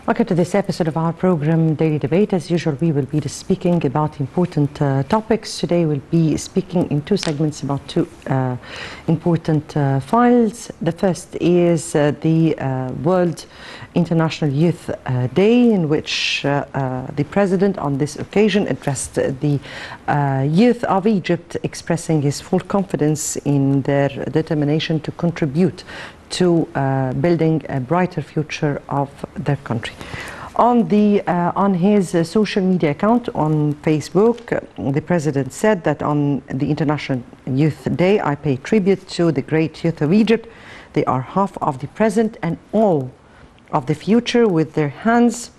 Welcome to this episode of our program, Daily Debate. As usual, we will be speaking about important topics. Today we'll be speaking in two segments about two important files. The first is the World International Youth Day, in which the President on this occasion addressed the youth of Egypt, expressing his full confidence in their determination to contribute to building a brighter future of their country. On his social media account on Facebook, the President said that on the International Youth Day, I pay tribute to the great youth of Egypt. They are half of the present and all of the future. With their hands,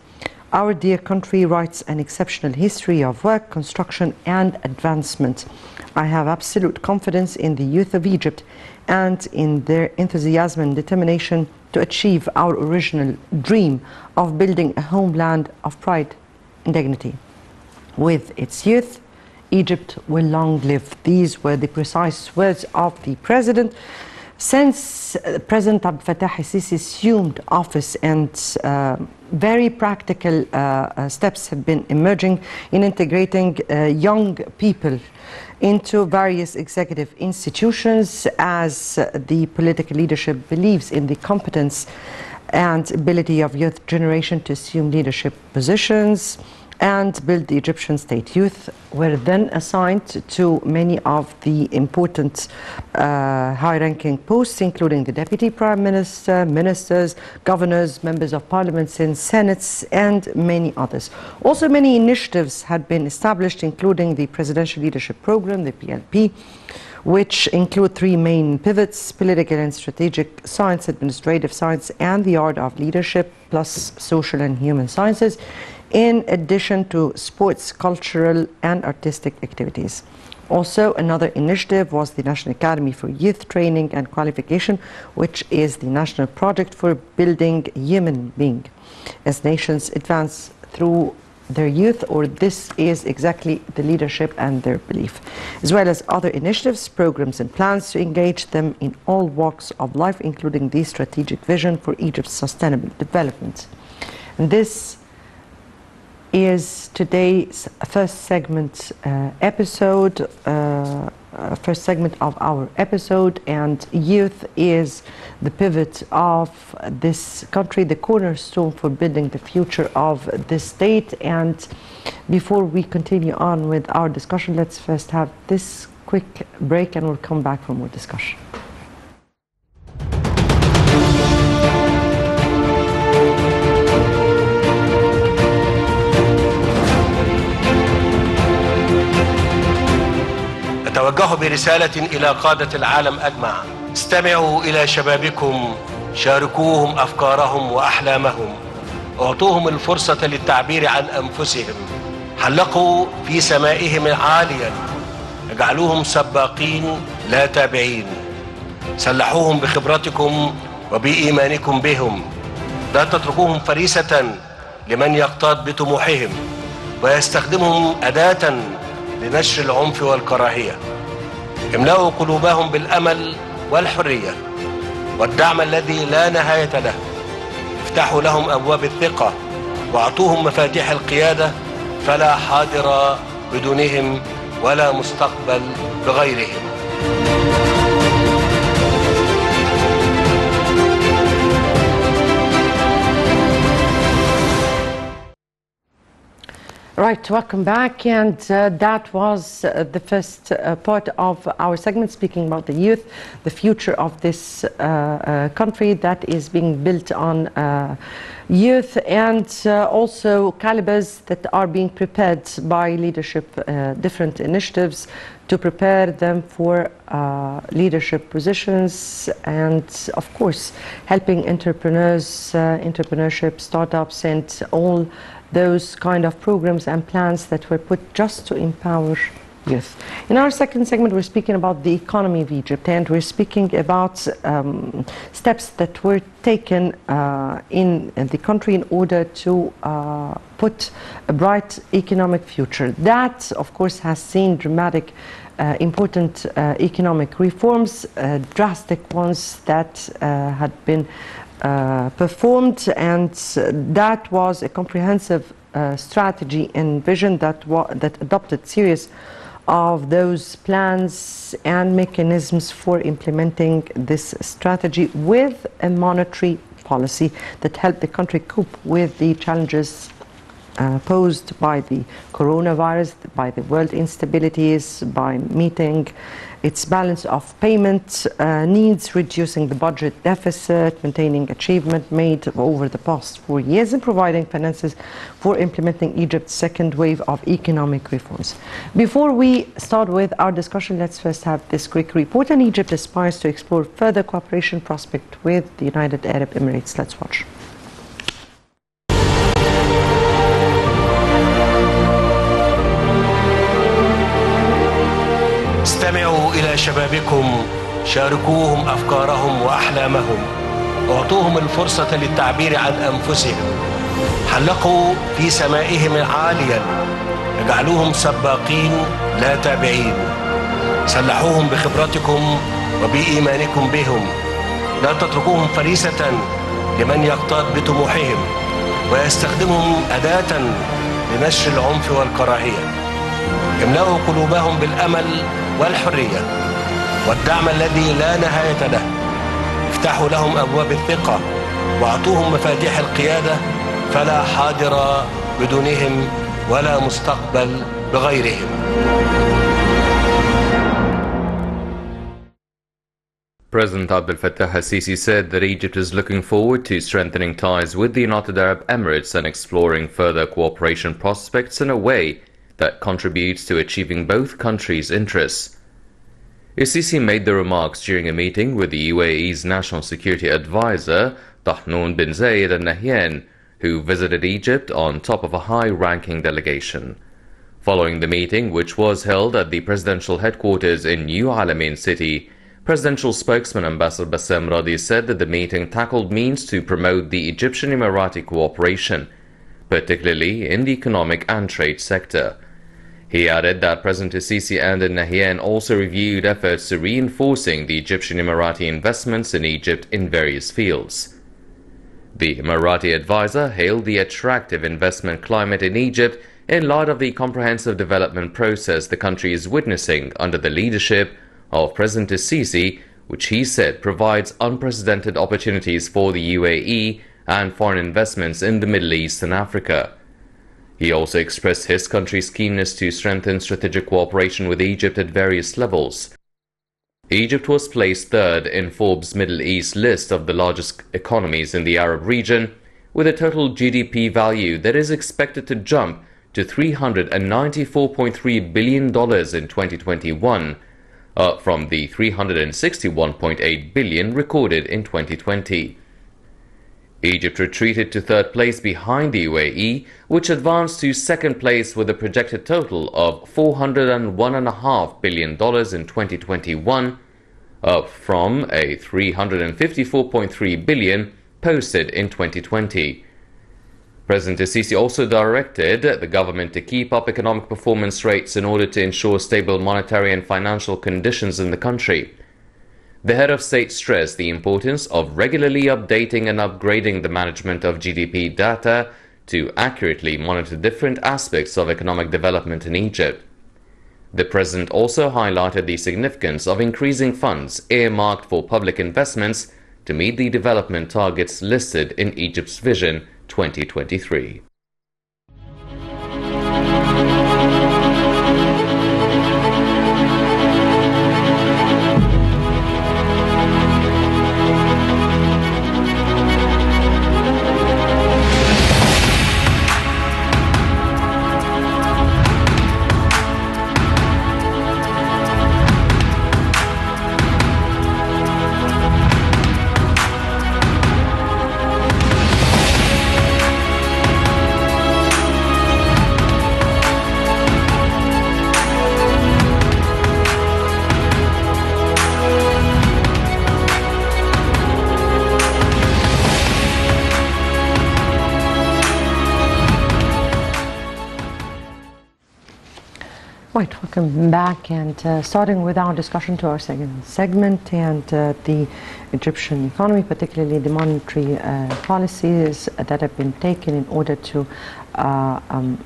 our dear country writes an exceptional history of work, construction and advancement. I have absolute confidence in the youth of Egypt and in their enthusiasm and determination to achieve our original dream of building a homeland of pride and dignity. With its youth, Egypt will long live. These were the precise words of the President. Since President Abdel Fattah al-Sisi assumed office, and very practical steps have been emerging in integrating young people into various executive institutions, as the political leadership believes in the competence and ability of youth generation to assume leadership positions and build the Egyptian state. Youth were then assigned to many of the important high-ranking posts, including the Deputy Prime Minister, ministers, governors, members of parliaments and senates, and many others. Also, many initiatives had been established, including the Presidential Leadership Program, the PLP, which include three main pivots: political and strategic science, administrative science, and the art of leadership, plus social and human sciences, in addition to sports, cultural and artistic activities. Also, another initiative was the National Academy for Youth Training and Qualification, which is the national project for building human being as nations advance through their youth, or this is exactly the leadership and their belief, as well as other initiatives, programs and plans to engage them in all walks of life, including the strategic vision for Egypt's sustainable development. And this is today's first segment first segment of our episode, and youth is the pivot of this country, the cornerstone for building the future of this state. And before we continue on with our discussion, let's first have this quick break and we'll come back for more discussion. أتوجه برسالة إلى قادة العالم أجمع: استمعوا إلى شبابكم، شاركوهم أفكارهم وأحلامهم، أعطوهم الفرصة للتعبير عن أنفسهم، حلقوا في سمائهم عاليا، اجعلوهم سباقين لا تابعين، سلحوهم بخبرتكم وبإيمانكم بهم، لا تتركوهم فريسة لمن يقتاد بطموحهم ويستخدمهم أداة لنشر العنف والكراهية. املأوا قلوبهم بالأمل والحرية والدعم الذي لا نهاية له. افتحوا لهم أبواب الثقة واعطوهم مفاتيح القيادة، فلا حاضر بدونهم ولا مستقبل بغيرهم. Right, welcome back, and that was the first part of our segment, speaking about the youth, the future of this country that is being built on youth, and also calibers that are being prepared by leadership, different initiatives to prepare them for leadership positions, and of course helping entrepreneurs, entrepreneurship, startups, and all those kind of programs and plans that were put just to empower youth. In our second segment, we're speaking about the economy of Egypt, and we're speaking about steps that were taken in the country in order to put a bright economic future. That, of course, has seen dramatic, important economic reforms, drastic ones that had been performed, and that was a comprehensive strategy and vision that adopted series of those plans and mechanisms for implementing this strategy with a monetary policy that helped the country cope with the challenges posed by the coronavirus, by the world instabilities, by meeting its balance of payment needs, reducing the budget deficit, maintaining achievement made over the past 4 years, and providing finances for implementing Egypt's second wave of economic reforms. Before we start with our discussion, let's first have this quick report. And Egypt aspires to explore further cooperation prospect with the United Arab Emirates. Let's watch. استمعوا إلى شبابكم، شاركوهم أفكارهم وأحلامهم، أعطوهم الفرصة للتعبير عن أنفسهم، حلقوا في سمائهم عاليا، اجعلوهم سباقين لا تابعين، سلحوهم بخبرتكم وبإيمانكم بهم، لا تتركوهم فريسة لمن يقتاد بطموحهم ويستخدمهم أداة لنشر العنف والكراهية. املأوا قلوبهم بالأمل والحرية والدعم الذي لا نهاية له. افتحوا لهم أبواب الثقة واعطوهم مفاتيح القيادة، فلا حاضر بدونهم ولا مستقبل بغيرهم. President Abdel Fattah al-Sisi said that Egypt is looking forward to strengthening ties with the United Arab Emirates and exploring further cooperation prospects in a way that contributes to achieving both countries' interests. Sisi made the remarks during a meeting with the UAE's National Security Advisor, Tahnoun bin Zayed Al Nahyan, who visited Egypt on top of a high-ranking delegation. Following the meeting, which was held at the presidential headquarters in New Alamein City, presidential spokesman Ambassador Bassem Radi said that the meeting tackled means to promote the Egyptian-Emirati cooperation, particularly in the economic and trade sector. He added that President Sisi and Al Nahyan also reviewed efforts to reinforcing the Egyptian-Emirati investments in Egypt in various fields. The Emirati advisor hailed the attractive investment climate in Egypt in light of the comprehensive development process the country is witnessing under the leadership of President Sisi, which he said provides unprecedented opportunities for the UAE and foreign investments in the Middle East and Africa. He also expressed his country's keenness to strengthen strategic cooperation with Egypt at various levels. Egypt was placed third in Forbes' Middle East list of the largest economies in the Arab region, with a total GDP value that is expected to jump to $394.3 billion in 2021, up from the $361.8 billion recorded in 2020. Egypt retreated to third place behind the UAE, which advanced to second place with a projected total of $401.5 billion in 2021, up from a $354.3 billion posted in 2020. President Sisi also directed the government to keep up economic performance rates in order to ensure stable monetary and financial conditions in the country. The head of state stressed the importance of regularly updating and upgrading the management of GDP data to accurately monitor different aspects of economic development in Egypt. The president also highlighted the significance of increasing funds earmarked for public investments to meet the development targets listed in Egypt's Vision 2023. Right, welcome back, and starting with our discussion to our second segment, and the Egyptian economy, particularly the monetary policies that have been taken in order to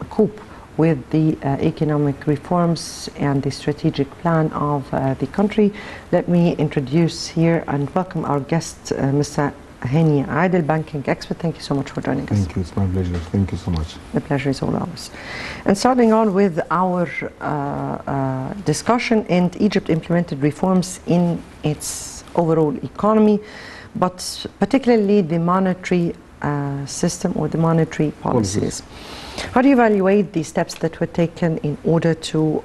cope with the economic reforms and the strategic plan of the country. Let me introduce here and welcome our guest, Mr. Hany, Adel, banking expert. Thank you so much for joining us. Thank you. It's my pleasure. Thank you so much. The pleasure is all ours. And starting on with our discussion, and Egypt implemented reforms in its overall economy, but particularly the monetary system or the monetary policies. How do you evaluate the steps that were taken in order to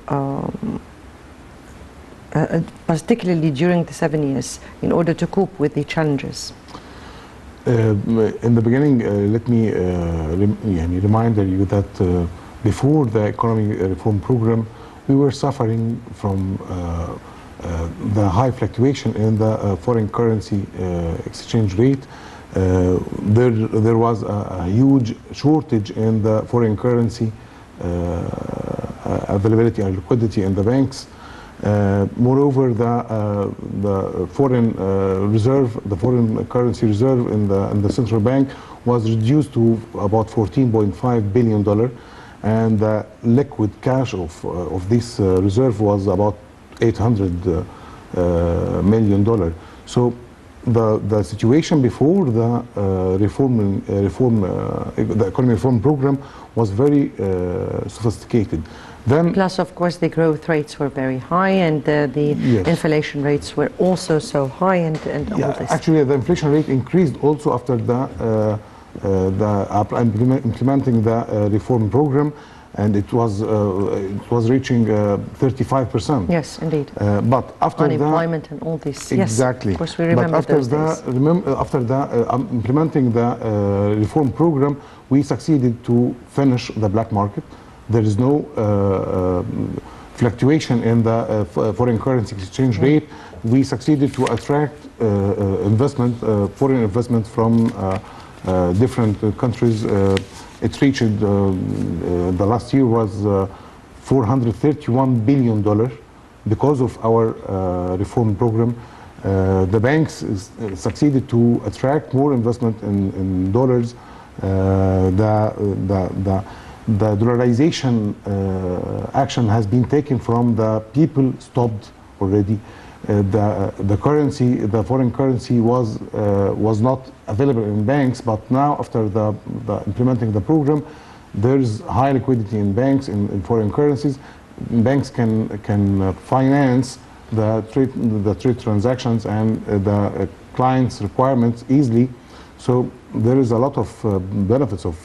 particularly during the 7 years, in order to cope with the challenges? In the beginning, let me remind you that before the economic reform program, we were suffering from the high fluctuation in the foreign currency exchange rate. There was a huge shortage in the foreign currency availability and liquidity in the banks. Moreover, the foreign reserve, the foreign currency reserve in the central bank was reduced to about $14.5 billion, and the liquid cash of this reserve was about $800 million. So the situation before the the economic reform program was very sophisticated. Then, plus, of course, the growth rates were very high, and the yes, inflation rates were also so high, and all this. Actually, the inflation rate increased also after implementing the reform program, and it was reaching 35%. Yes, indeed. But after unemployment and all this. Exactly. Yes, of course, we remember but after those days. After implementing the reform program, we succeeded to finish the black market. There is no fluctuation in the foreign currency exchange rate. We succeeded to attract foreign investment from different countries. It reached, the last year was $431 billion because of our reform program. The banks succeeded to attract more investment in dollars. The dollarization action has been taken from the people stopped already. The currency, the foreign currency was not available in banks, but now after the implementing the program, there's high liquidity in banks in foreign currencies. Banks can finance the trade transactions and the clients' requirements easily. So there is a lot of benefits of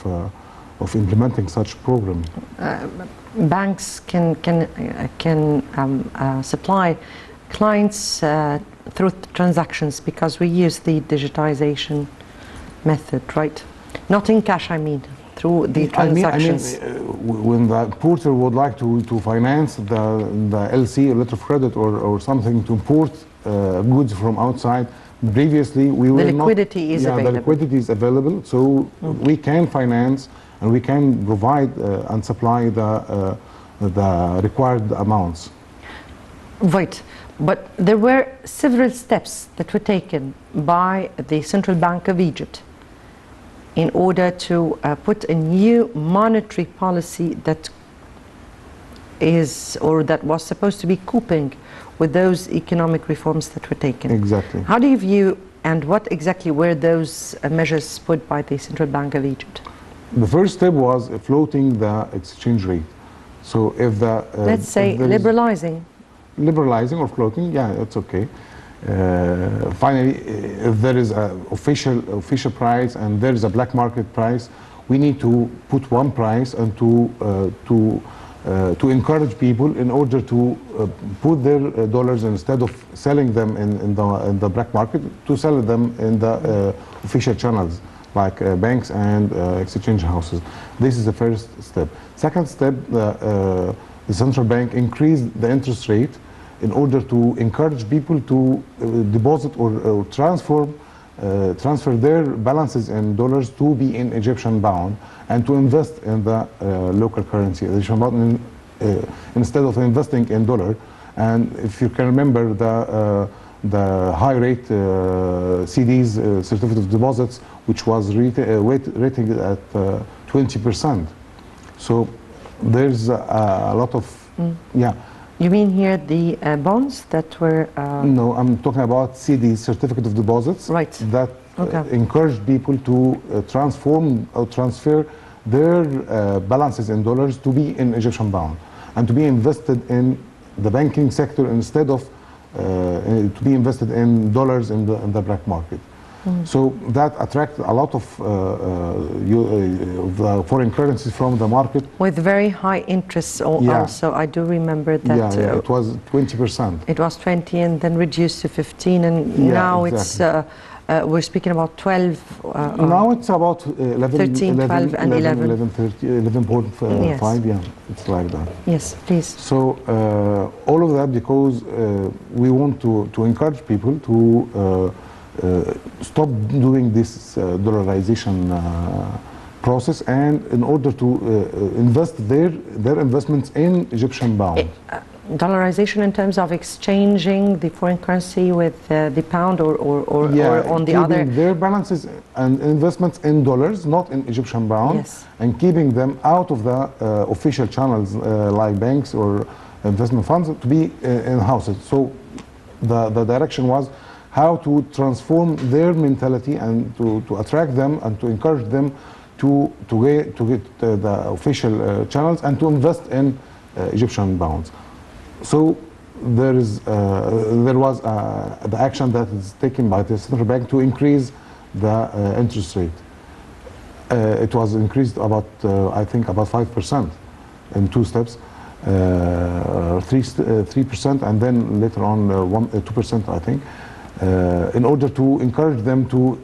implementing such program. Banks can supply clients through transactions because we use the digitization method, right? Not in cash, I mean, through the transactions. When the importer would like to finance the LC, a letter of credit, or something to import goods from outside, previously we were the liquidity is available. The liquidity is available, so we can finance and we can provide and supply the required amounts. Right, but there were several steps that were taken by the Central Bank of Egypt in order to put a new monetary policy that is, or that was supposed to be coping with those economic reforms that were taken. Exactly. How do you view, and what exactly were those measures put by the Central Bank of Egypt? The first step was floating the exchange rate. So if the let's say liberalizing or floating, yeah, it's okay. Finally, if there is an official price and there is a black market price, we need to put one price and to encourage people in order to put their dollars, instead of selling them in the black market, to sell them in the official channels like banks and exchange houses. This is the first step. Second step, the central bank increased the interest rate in order to encourage people to deposit or transfer their balances in dollars to be in Egyptian pound and to invest in the local currency, Egyptian pound, instead of investing in dollar. And if you can remember the high rate CDs, certificate of deposits, which was rated at 20%. So there's a lot of, yeah. You mean here the bonds that were... No, I'm talking about CDs, certificate of deposits, right. that encouraged people to transform or transfer their balances in dollars to be in Egyptian pound and to be invested in the banking sector instead of to be invested in dollars in the black market. So that attracted a lot of the foreign currencies from the market. With very high interest also. I do remember that. Yeah, it was 20%. It was 20 and then reduced to 15, and now exactly. it's, we're speaking about 12. Now it's about 13, 12 and 11. 11.5, yeah, it's like that. Yes, please. So all of that because we want to encourage people to stop doing this dollarization process, and in order to invest their investments in Egyptian pound. Dollarization in terms of exchanging the foreign currency with the pound or on the other... their balances and investments in dollars, not in Egyptian pound, yes. And keeping them out of the official channels like banks or investment funds to be in houses. So the direction was how to transform their mentality and to attract them and to encourage them to get the official channels and to invest in Egyptian pounds. So there was the action that is taken by the central bank to increase the interest rate. It was increased about I think about 5% in two steps, 3% and then later on 2% I think. In order to encourage them to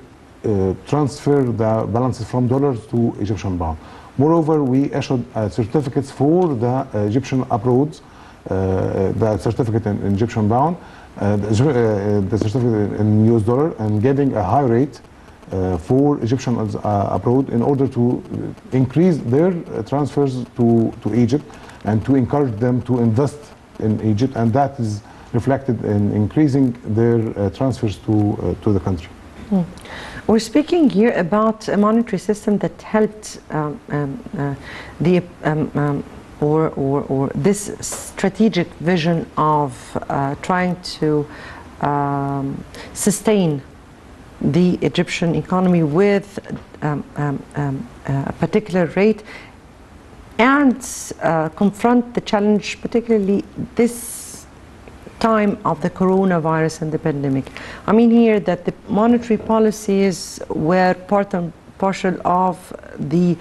transfer the balances from dollars to Egyptian pound. Moreover, we issued certificates for the Egyptian abroad, the certificate in Egyptian pound, the certificate in US dollar, and giving a high rate for Egyptians abroad in order to increase their transfers to Egypt and to encourage them to invest in Egypt, and that is reflected in increasing their transfers to the country. We're speaking here about a monetary system that helped this strategic vision of trying to sustain the Egyptian economy with a particular rate and confront the challenge, particularly this time of the coronavirus and the pandemic. I mean here that the monetary policies were part and parcel of the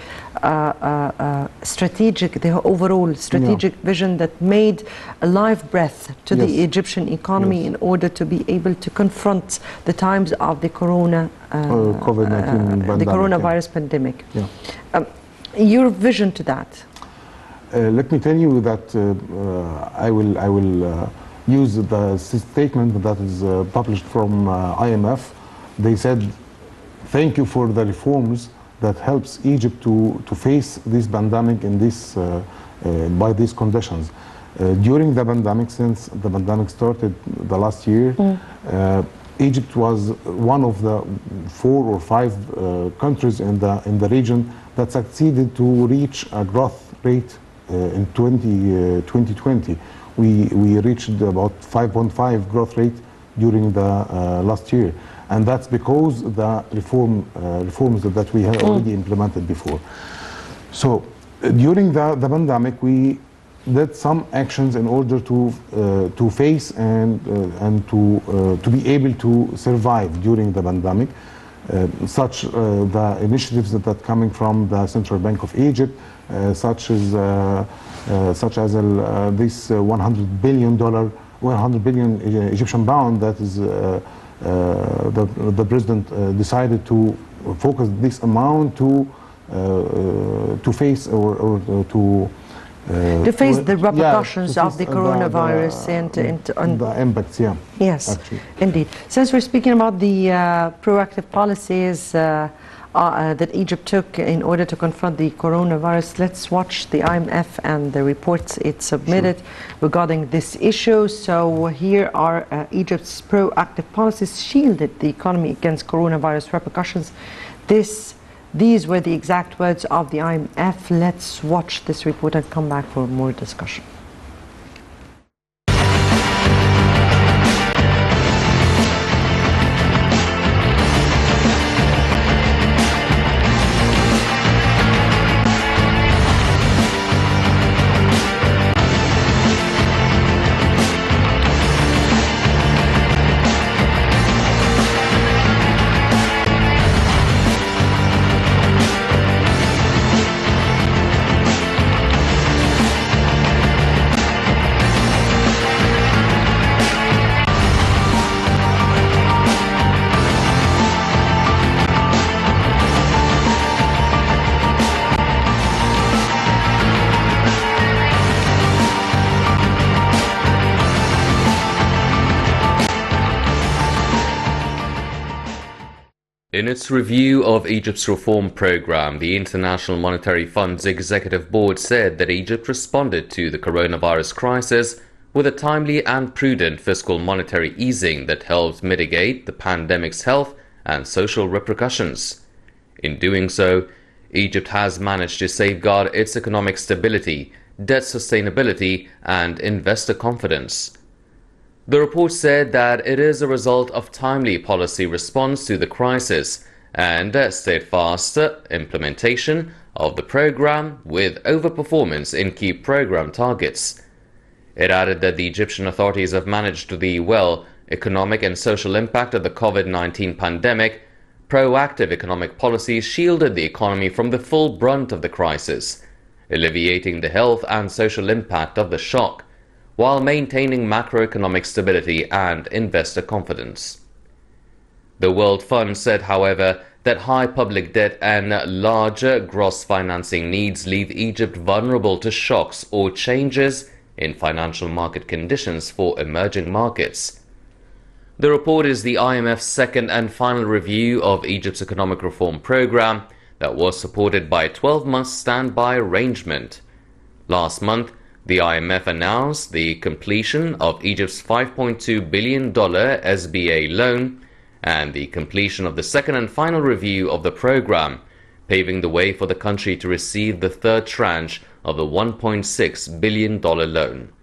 overall strategic vision that made a life breath to the Egyptian economy in order to be able to confront the times of the COVID-19 the coronavirus pandemic. Yeah. Your vision to that? Let me tell you that I will use the statement that is published from IMF. They said, thank you for the reforms that helps Egypt to face this pandemic in this by these conditions. During the pandemic, since the pandemic started the last year, Egypt was one of the 4 or 5 countries in the region that succeeded to reach a growth rate in 2020. We reached about 5.5 growth rate during the last year, and that's because the reforms that we had already implemented before. So during the pandemic, we did some actions in order to face and to be able to survive during the pandemic, such the initiatives that coming from the Central Bank of Egypt, such as this $100 billion Egyptian pound that is the president decided to focus this amount to face or to face the repercussions of the coronavirus and the impacts. Yes, actually. Indeed. Since we're speaking about the proactive policies, that Egypt took in order to confront the coronavirus. Let's watch the IMF and the reports it submitted regarding this issue. So here are Egypt's proactive policies shielded the economy against coronavirus repercussions. These were the exact words of the IMF. Let's watch this report and come back for more discussion. In its review of Egypt's reform program, the International Monetary Fund's Executive Board said that Egypt responded to the coronavirus crisis with a timely and prudent fiscal monetary easing that helped mitigate the pandemic's health and social repercussions. In doing so, Egypt has managed to safeguard its economic stability, debt sustainability, and investor confidence. The report said that it is a result of timely policy response to the crisis and steadfast implementation of the program with overperformance in key program targets. It added that the Egyptian authorities have managed the economic and social impact of the COVID-19 pandemic. Proactive economic policies shielded the economy from the full brunt of the crisis, alleviating the health and social impact of the shock, while maintaining macroeconomic stability and investor confidence. The World Fund said, however, that high public debt and larger gross financing needs leave Egypt vulnerable to shocks or changes in financial market conditions for emerging markets. The report is the IMF's second and final review of Egypt's economic reform program that was supported by a 12-month standby arrangement. Last month, the IMF announced the completion of Egypt's $5.2 billion SBA loan and the completion of the second and final review of the program, paving the way for the country to receive the third tranche of the $1.6 billion loan.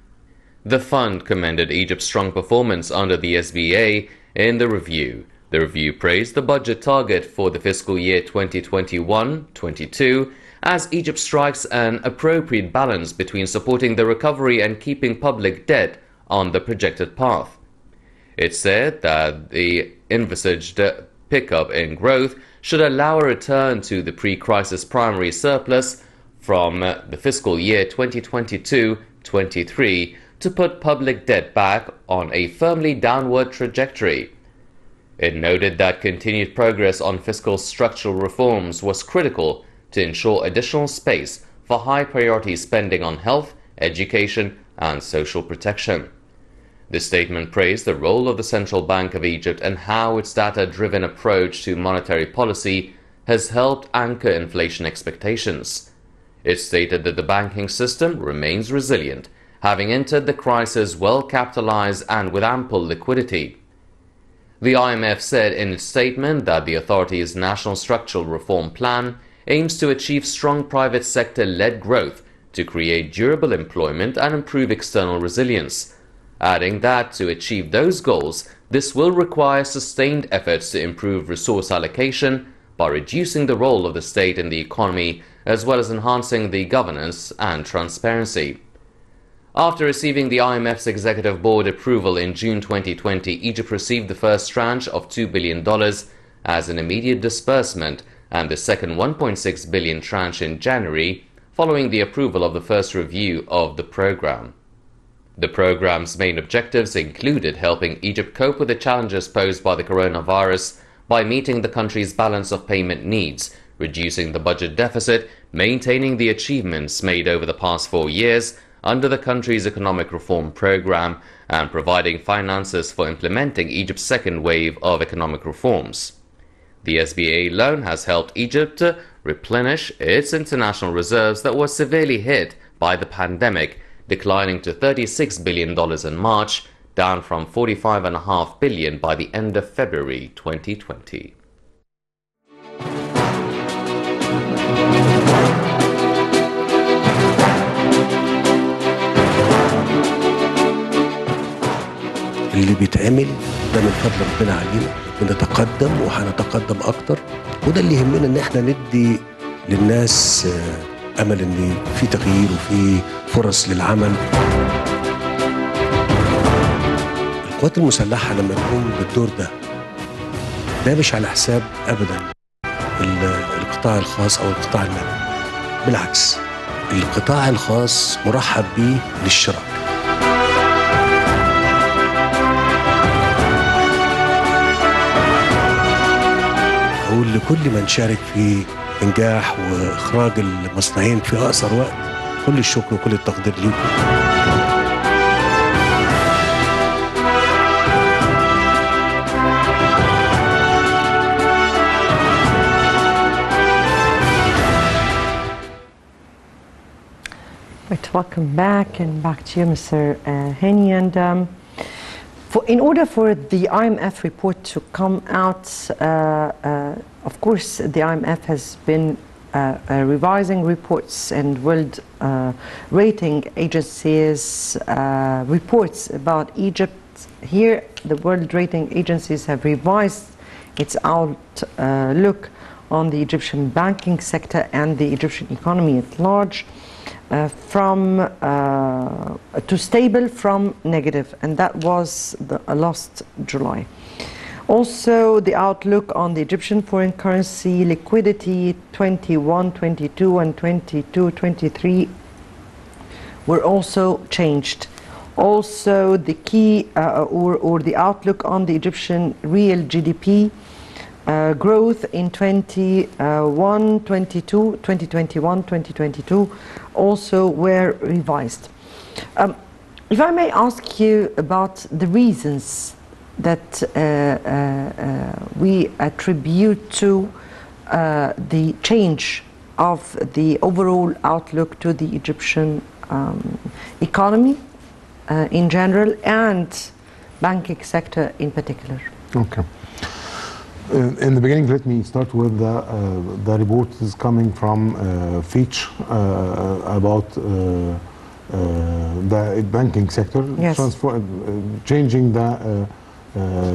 The fund commended Egypt's strong performance under the SBA in the review. The review praised the budget target for the fiscal year 2021-22 as Egypt strikes an appropriate balance between supporting the recovery and keeping public debt on the projected path. It said that the envisaged pickup in growth should allow a return to the pre-crisis primary surplus from the fiscal year 2022-23 to put public debt back on a firmly downward trajectory. It noted that continued progress on fiscal structural reforms was critical to ensure additional space for high-priority spending on health, education, and social protection. The statement praised the role of the Central Bank of Egypt and how its data-driven approach to monetary policy has helped anchor inflation expectations. It stated that the banking system remains resilient, having entered the crisis well-capitalized and with ample liquidity. The IMF said in its statement that the authority's National Structural Reform Plan aims to achieve strong private sector-led growth to create durable employment and improve external resilience, adding that to achieve those goals, this will require sustained efforts to improve resource allocation by reducing the role of the state in the economy as well as enhancing the governance and transparency. After receiving the IMF's Executive Board approval in June 2020, Egypt received the first tranche of $2 billion as an immediate disbursement and the second $1.6 billion tranche in January, following the approval of the first review of the program. The program's main objectives included helping Egypt cope with the challenges posed by the coronavirus by meeting the country's balance of payment needs, reducing the budget deficit, maintaining the achievements made over the past 4 years under the country's economic reform program, and providing finances for implementing Egypt's second wave of economic reforms. The SBA loan has helped Egypt replenish its international reserves that were severely hit by the pandemic, declining to $36 billion in March, down from $45.5 billion by the end of February 2020. اللي بيتعمل ده من فضل ربنا علينا، بنتقدم وهنتقدم اكتر، وده اللي يهمنا ان احنا ندي للناس امل ان في تغيير وفي فرص للعمل. القوات المسلحه لما تقوم بالدور ده مش على حساب ابدا القطاع الخاص او القطاع المدني، بالعكس القطاع الخاص مرحب بيه للشراكه. أقول لكل من شارك في إنجاح وإخراج المصنعين في أقصر وقت كل الشكر وكل التقدير ليكم. Right, welcome back, and back to you, Mr. Hany. And in order for the IMF report to come out, of course, the IMF has been revising reports, and world rating agencies reports about Egypt. Here, the world rating agencies have revised its outlook on the Egyptian banking sector and the Egyptian economy at large. From to stable from negative, and that was last July. Also, the outlook on the Egyptian foreign currency liquidity 21, 22 and 22, 23 were also changed. Also, the key or the outlook on the Egyptian real GDP growth in 2021, 2022 also were revised. If I may ask you about the reasons that we attribute to the change of the overall outlook to the Egyptian economy in general and banking sector in particular. Okay. In the beginning, let me start with the report is coming from Fitch about the banking sector, yes. Changing the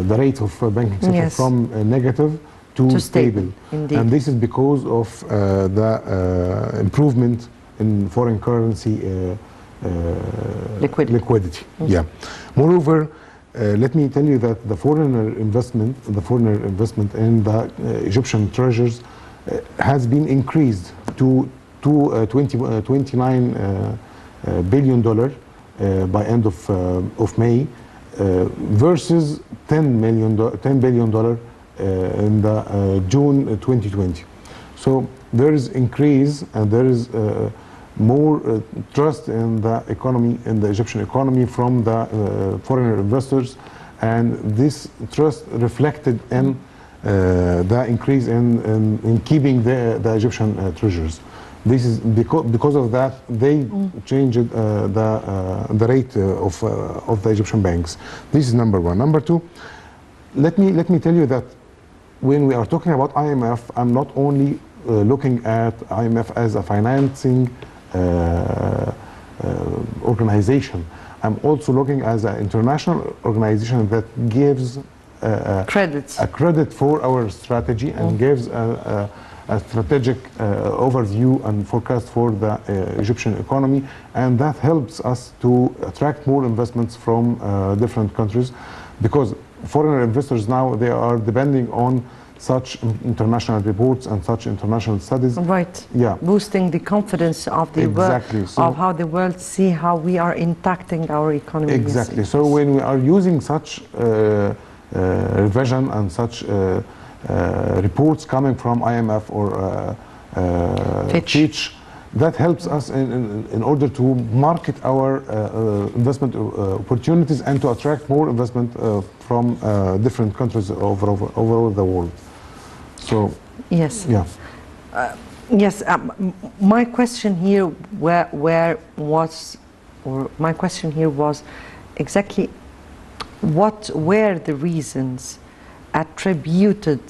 rate of banking sector, yes, from negative to stable. Indeed. And this is because of the improvement in foreign currency liquidity. Mm-hmm. Yeah. Moreover, let me tell you that the foreigner investment in the Egyptian treasuries has been increased to $29 billion by end of May, versus $10 billion in the June 2020. So there is increase, and there is more trust in the economy, in the Egyptian economy, from the foreign investors, and this trust reflected in the increase in keeping the Egyptian treasuries. This is because of that they changed the rate of the Egyptian banks. This is number one. Number two, let me tell you that when we are talking about IMF, I'm not only looking at IMF as a financing organization. I'm also looking as an international organization that gives a credit for our strategy, and gives a strategic overview and forecast for the Egyptian economy, and that helps us to attract more investments from different countries, because foreign investors now, they are depending on such international reports and such international studies. Right. Yeah. Boosting the confidence of the exactly. world, of how the world see how we are impacting our economy. Exactly. Yes. So when we are using such revision and such reports coming from IMF or Fitch, that helps us in order to market our investment opportunities and to attract more investment from different countries over the world. So Yes. yeah. Yes, my question here my question here was exactly what were the reasons attributed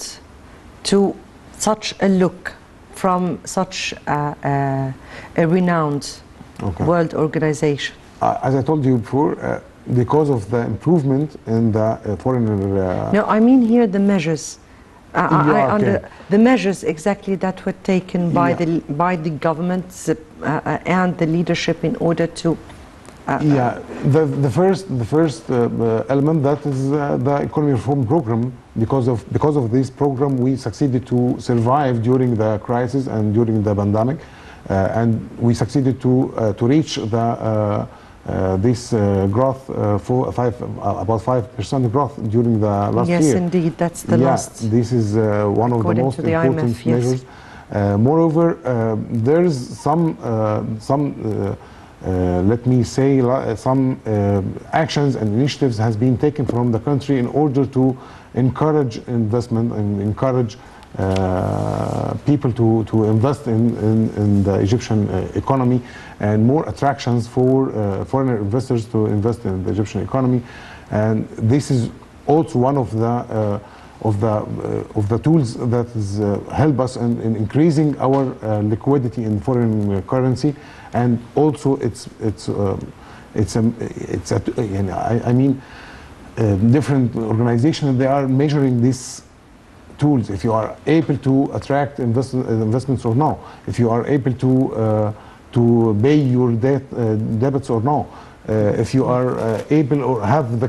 to such a look from such a renowned world organization? As I told you before, because of the improvement in the foreign... No, I mean here the measures. Okay. The measures exactly that were taken by the governments and the leadership in order to. The first element, that is the economy reform program. Because of this program, we succeeded to survive during the crisis and during the pandemic, and we succeeded to reach the this growth for about 5% growth during the last year. Yes, indeed, that's the last. This is one of the most important IMF, measures. Moreover, there's some let me say, some actions and initiatives has been taken from the country in order to encourage investment and encourage people to invest in the Egyptian economy, and more attractions for foreign investors to invest in the Egyptian economy. And this is also one of the tools that is help us in increasing our liquidity in foreign currency. And also different organizations, they are measuring these tools, if you are able to attract investments or no, if you are able to pay your debts or no, if you are able or have the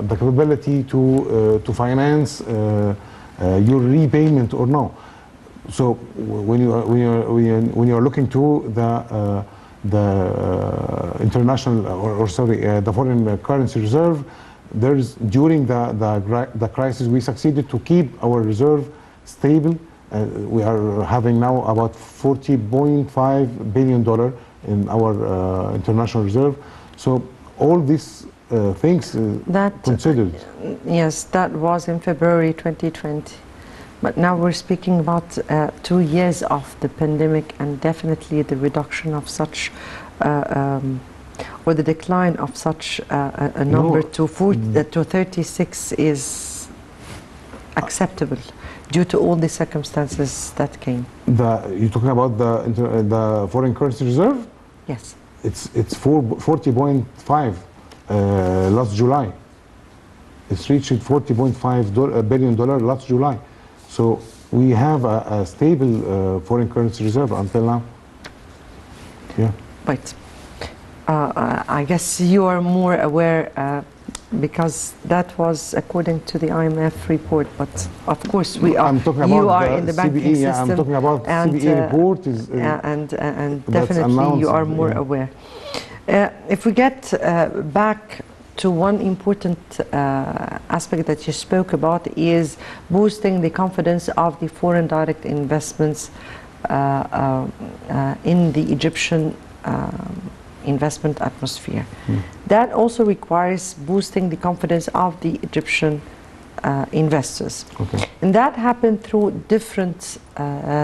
capability to finance your repayment or no. So when you are looking to the international the foreign currency reserve, there's during the crisis we succeeded to keep our reserve stable. We are having now about $40.5 billion in our international reserve. So all these things considered. Yes, that was in February 2020. But now we're speaking about 2 years of the pandemic, and definitely the reduction of such or the decline of such a number to 36 is acceptable due to all the circumstances that came. You're talking about the foreign currency reserve? Yes. It's 40.5 last July. It's reached $40.5 billion last July. So we have a stable foreign currency reserve until now. Yeah. Right. I guess you are more aware because that was according to the IMF report. But of course, we are. I'm talking you about are in the banking system. I'm talking about and, CBE report. And definitely you are more aware. If we get back to one important aspect that you spoke about, is boosting the confidence of the foreign direct investments in the Egyptian investment atmosphere. That also requires boosting the confidence of the Egyptian investors. Okay. And that happened through different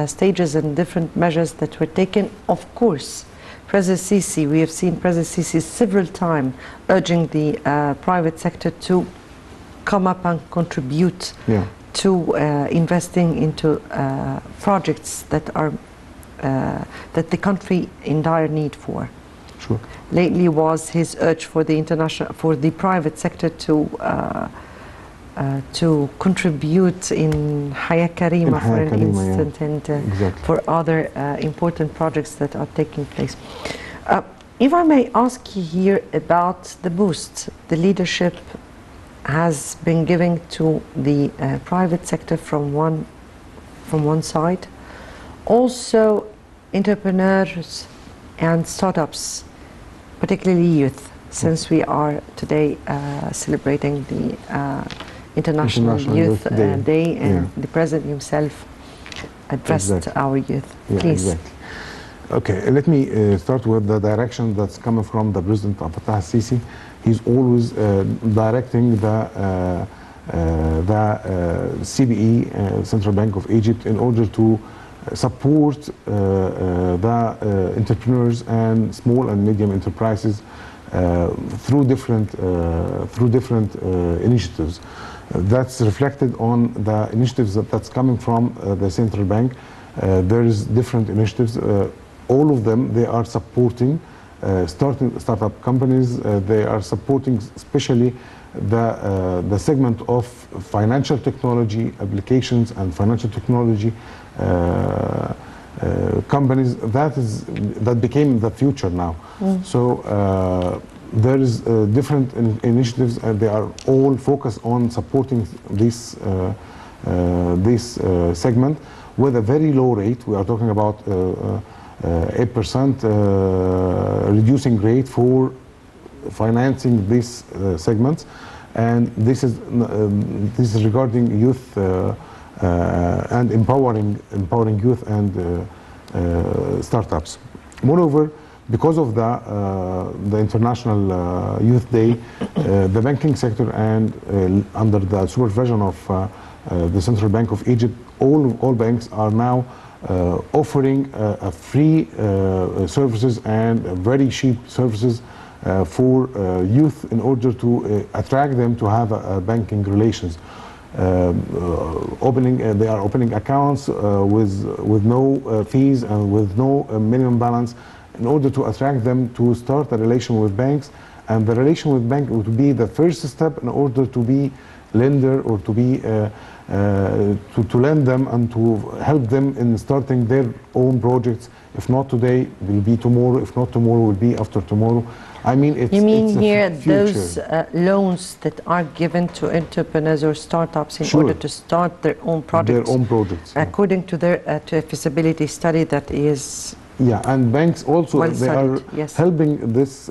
stages and different measures that were taken. Of course, President Sisi, we have seen President Sisi several times urging the private sector to come up and contribute to investing into projects that are that the country in dire need for. Sure. Lately was his urge for the private sector to contribute in Haya Karima, for an instance, and for other important projects that are taking place. If I may ask you here about the boost the leadership has been giving to the private sector from one side, also entrepreneurs and startups, particularly youth, since we are today celebrating the International Youth Day, and the President himself addressed our youth. Please. Exactly. Okay, let me start with the direction that's coming from the President Abdel Fattah al-Sisi. He's always directing the CBE, Central Bank of Egypt, in order to support the entrepreneurs and small and medium enterprises through different initiatives. That's reflected on the initiatives that's coming from the central bank. There is different initiatives. All of them, they are supporting startup companies. They are supporting especially the segment of financial technology applications and financial technology companies. That became the future now. So there is different initiatives, and they are all focused on supporting this segment with a very low rate. We are talking about 8% reducing rate for financing these segments, and this is regarding youth and empowering youth and startups. Moreover, because of the International Youth Day, the banking sector and under the supervision of the Central Bank of Egypt, all banks are now offering free services and very cheap services for youth in order to attract them to have banking relations. They are opening accounts with no fees and with no minimum balance, in order to attract them to start a relation with banks. And the relation with bank would be the first step in order to be lender, or to be to lend them and to help them in starting their own projects. If not today, will be tomorrow. If not tomorrow, will be after tomorrow. I mean, it's you mean it's here future. those loans that are given to entrepreneurs or startups in Sure. order to start their own projects, Their own projects. Yeah. according to their to a feasibility study that is. Yeah, and banks also, Well they are studied, yes. helping this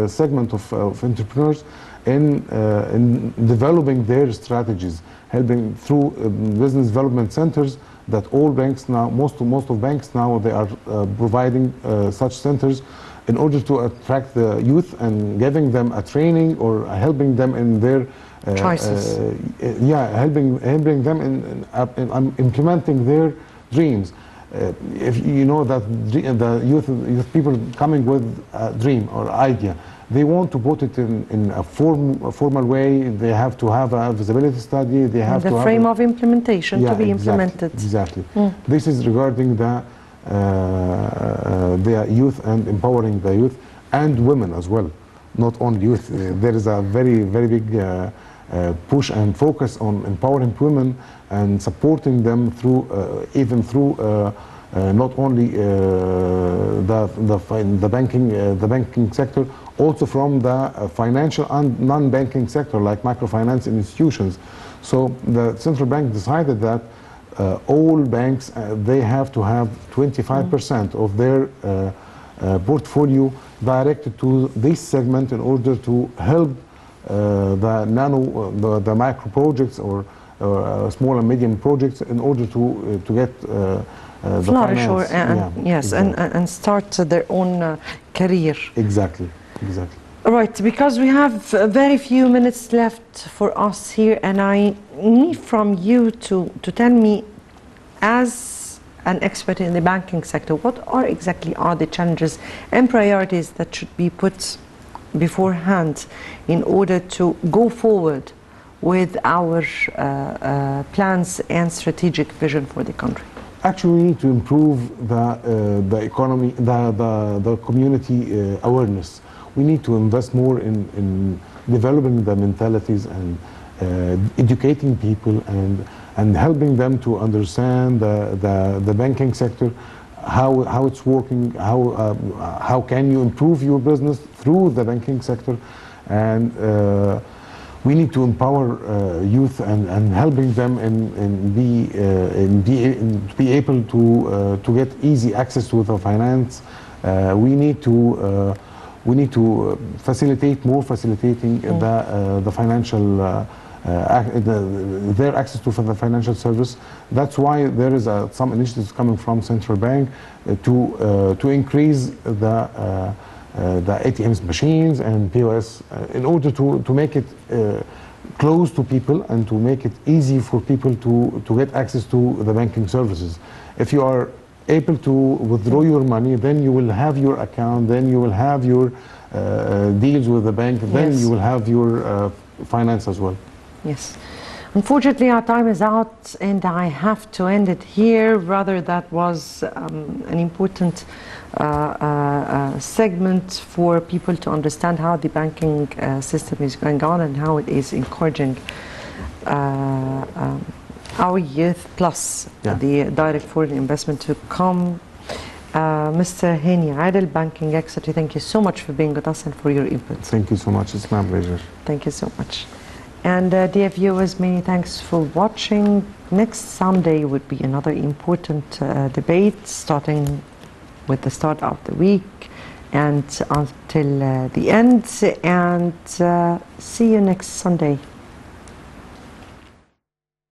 segment of entrepreneurs in developing their strategies, helping through business development centers that all banks now, most of banks now, they are providing such centers in order to attract the youth and giving them a training or helping them in their Choices. helping them in implementing their dreams. If you know that the youth people coming with a dream or idea, they want to put it in a formal way. They have to have a feasibility study. They have The to frame have of implementation to be implemented. Exactly. This is regarding the youth and empowering the youth and women as well, not only youth. There is a very big push and focus on empowering women and supporting them through even through not only the banking sector, also from the financial and non-banking sector like microfinance institutions. So the central bank decided that all banks they have to have 25% of their portfolio directed to this segment in order to help the micro projects or small and medium projects in order to get the flourish finance. yes, exactly. and start their own career. Exactly. Right, because we have very few minutes left for us here, and I need from you to tell me, as an expert in the banking sector, what exactly are the challenges and priorities that should be put beforehand in order to go forward with our plans and strategic vision for the country? Actually, we need to improve the economy, the community awareness. We need to invest more in developing the mentalities and educating people and helping them to understand the banking sector, how it's working, how can you improve your business through the banking sector, and we need to empower youth and helping them and be able to get easy access to the finance. We need to facilitating the financial their access to the financial service. That's why there is some initiatives coming from central bank to increase the ATMs machines and POS in order to make it close to people and to make it easy for people to get access to the banking services. If you are able to withdraw your money, then you will have your account, then you will have your deals with the bank, then Yes. you will have your finance as well. Yes. Unfortunately, our time is out, and I have to end it here. Rather, that was an important segment for people to understand how the banking system is going on and how it is encouraging our youth, plus the direct foreign investment to come. Mr. Hany, Adel, banking expert, thank you so much for being with us and for your input. Thank you so much. It's my pleasure. Thank you so much. And dear viewers, many thanks for watching. Next Sunday would be another important debate, starting with the start of the week and until the end. And see you next Sunday.